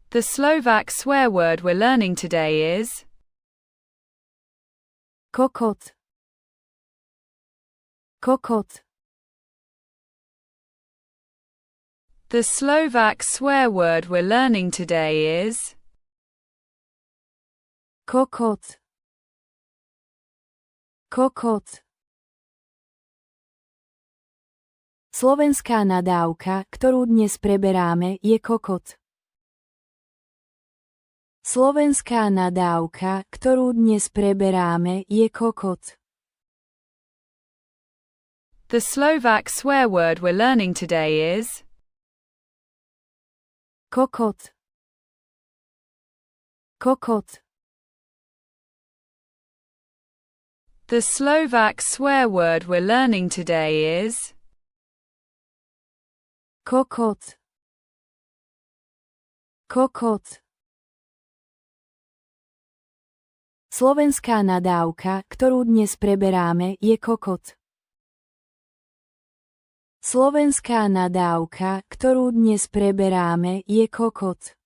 The Slovak swear word we're learning today is kokot, kokot. The Slovak swear word we're learning today is kokot, kokot. Slovenská nadávka, ktorú dnes preberáme, je kokot. Slovenská nadávka, ktorú dnes preberáme, je kokot. The Slovak swear word we're learning today is kokot, kokot. The Slovak swear word we're learning today is kokot, kokot. Slovenská nadávka, ktorú dnes preberáme, je kokot. Slovenská nadávka, ktorú dnes preberáme, je kokot.